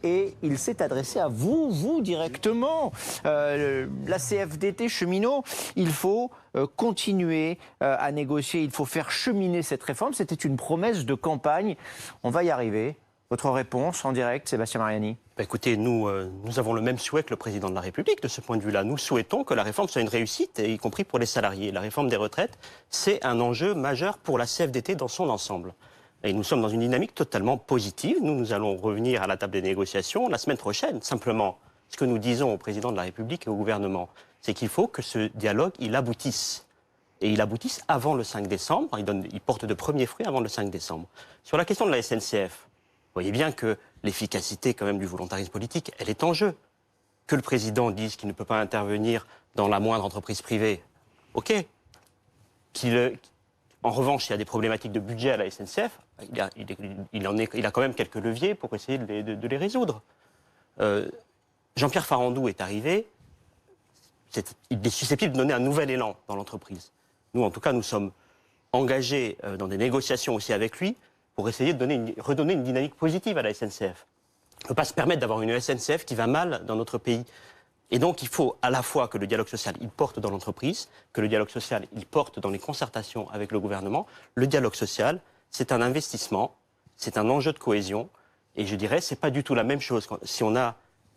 et il s'est adressé à vous directement. La CFDT cheminot, il faut continuer à négocier, il faut faire cheminer cette réforme. C'était une promesse de campagne. On va y arriver. Votre réponse en direct, Sébastien Mariani? Écoutez, nous avons le même souhait que le président de la République de ce point de vue-là. Nous souhaitons que la réforme soit une réussite, y compris pour les salariés. La réforme des retraites, c'est un enjeu majeur pour la CFDT dans son ensemble. Et nous sommes dans une dynamique totalement positive. Nous allons revenir à la table des négociations la semaine prochaine. Simplement, ce que nous disons au président de la République et au gouvernement, c'est qu'il faut que ce dialogue, il aboutisse. Et il aboutisse avant le 5 décembre. Il porte de premiers fruits avant le 5 décembre. Sur la question de la SNCF, vous voyez bien que l'efficacité quand même du volontarisme politique, elle est en jeu. Que le président dise qu'il ne peut pas intervenir dans la moindre entreprise privée, ok. En revanche, il y a des problématiques de budget à la SNCF, il a quand même quelques leviers pour essayer de les résoudre. Jean-Pierre Farandou est arrivé, il est susceptible de donner un nouvel élan dans l'entreprise. Nous, en tout cas, nous sommes engagés dans des négociations aussi avec lui pour essayer de redonner une dynamique positive à la SNCF. On ne peut pas se permettre d'avoir une SNCF qui va mal dans notre pays. Et donc, il faut à la fois que le dialogue social, il porte dans l'entreprise, que le dialogue social, il porte dans les concertations avec le gouvernement. Le dialogue social, c'est un investissement, c'est un enjeu de cohésion. Et je dirais, c'est pas du tout la même chose. Si on a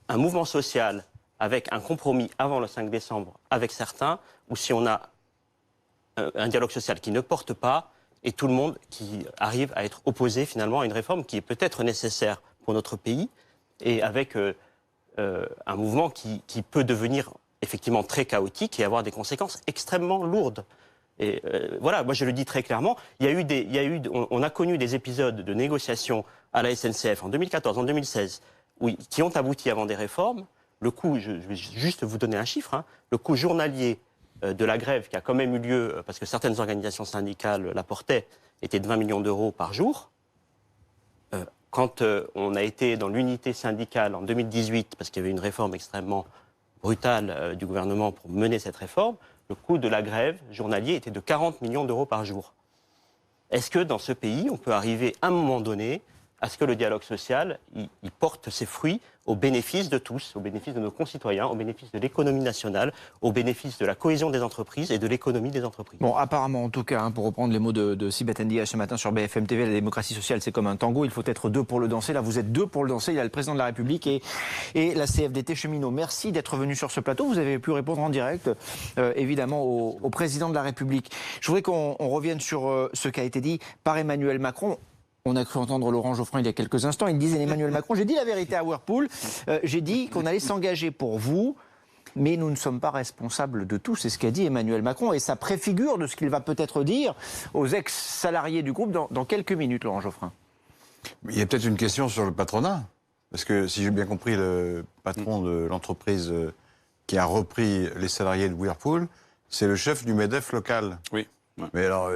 un mouvement social avec un compromis avant le 5 décembre avec certains, ou si on a un dialogue social qui ne porte pas, et tout le monde qui arrive à être opposé finalement à une réforme qui est peut-être nécessaire pour notre pays, et avec un mouvement qui peut devenir effectivement très chaotique et avoir des conséquences extrêmement lourdes. Et voilà, moi je le dis très clairement, on a connu des épisodes de négociations à la SNCF en 2014, en 2016, qui ont abouti avant des réformes. Le coût, je vais juste vous donner un chiffre, hein, le coût journalier de la grève qui a quand même eu lieu, parce que certaines organisations syndicales la portaient, était de 20 millions d'euros par jour. Quand on a été dans l'unité syndicale en 2018, parce qu'il y avait une réforme extrêmement brutale du gouvernement pour mener cette réforme, le coût de la grève journalier était de 40 millions d'euros par jour. Est-ce que dans ce pays, on peut arriver à un moment donné à ce que le dialogue social, il porte ses fruits au bénéfice de tous, au bénéfice de nos concitoyens, au bénéfice de l'économie nationale, au bénéfice de la cohésion des entreprises et de l'économie des entreprises. Bon, apparemment, en tout cas, hein, pour reprendre les mots de Sibeth Ndiaye ce matin sur BFM TV, la démocratie sociale, c'est comme un tango, il faut être deux pour le danser. Là, vous êtes deux pour le danser, il y a le président de la République et la CFDT cheminot. Merci d'être venu sur ce plateau. Vous avez pu répondre en direct, évidemment, au président de la République. Je voudrais qu'on revienne sur ce qui a été dit par Emmanuel Macron. On a cru entendre Laurent Geoffrin il y a quelques instants. Il disait Emmanuel Macron, j'ai dit la vérité à Whirlpool, j'ai dit qu'on allait s'engager pour vous, mais nous ne sommes pas responsables de tout. C'est ce qu'a dit Emmanuel Macron et ça préfigure de ce qu'il va peut-être dire aux ex-salariés du groupe dans quelques minutes, Laurent Geoffrin. Il y a peut-être une question sur le patronat. Parce que si j'ai bien compris, le patron de l'entreprise qui a repris les salariés de Whirlpool, c'est le chef du MEDEF local. Oui. Mais alors,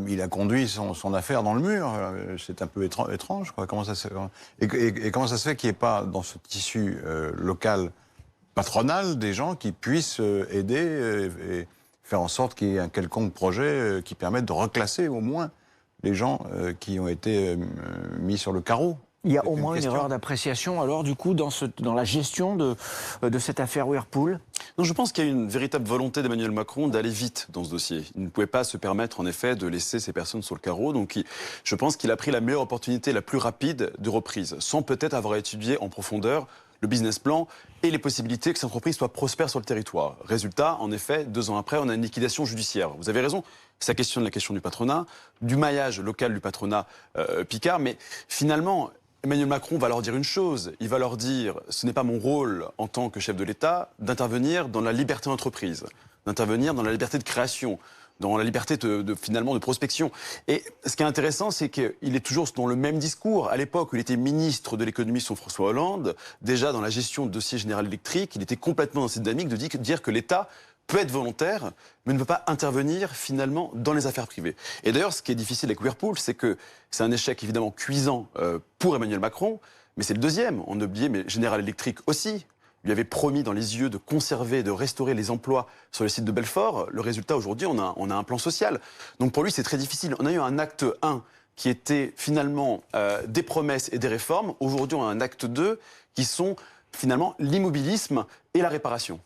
il a conduit son affaire dans le mur. C'est un peu étrange, quoi. Comment ça se fait, et comment ça se fait qu'il n'y ait pas, dans ce tissu local patronal, des gens qui puissent aider et faire en sorte qu'il y ait un quelconque projet qui permette de reclasser au moins les gens qui ont été mis sur le carreau? Il y a au moins une erreur d'appréciation, alors, du coup, dans la gestion de cette affaire Whirlpool? Non, je pense qu'il y a une véritable volonté d'Emmanuel Macron d'aller vite dans ce dossier. Il ne pouvait pas se permettre, en effet, de laisser ces personnes sur le carreau. Donc, je pense qu'il a pris la meilleure opportunité, la plus rapide de reprise, sans peut-être avoir étudié en profondeur le business plan et les possibilités que cette entreprise soit prospère sur le territoire. Résultat, en effet, 2 ans après, on a une liquidation judiciaire. Vous avez raison, ça questionne la question du patronat, du maillage local du patronat Picard, mais finalement, Emmanuel Macron va leur dire une chose, il va leur dire « ce n'est pas mon rôle en tant que chef de l'État d'intervenir dans la liberté d'entreprise, d'intervenir dans la liberté de création, dans la liberté finalement de prospection ». Et ce qui est intéressant, c'est qu'il est toujours dans le même discours. À l'époque où il était ministre de l'économie sous François Hollande, déjà dans la gestion de dossier General Electric, il était complètement dans cette dynamique de dire que l'État peut être volontaire, mais ne peut pas intervenir finalement dans les affaires privées. Et d'ailleurs, ce qui est difficile avec Whirlpool, c'est que c'est un échec évidemment cuisant pour Emmanuel Macron, mais c'est le deuxième. On a oublié, mais General Electric aussi lui avait promis dans les yeux de conserver, de restaurer les emplois sur le site de Belfort. Le résultat, aujourd'hui, on a un plan social. Donc pour lui, c'est très difficile. On a eu un acte 1 qui étaient finalement des promesses et des réformes, aujourd'hui ont un acte 2 qui sont finalement l'immobilisme et la réparation.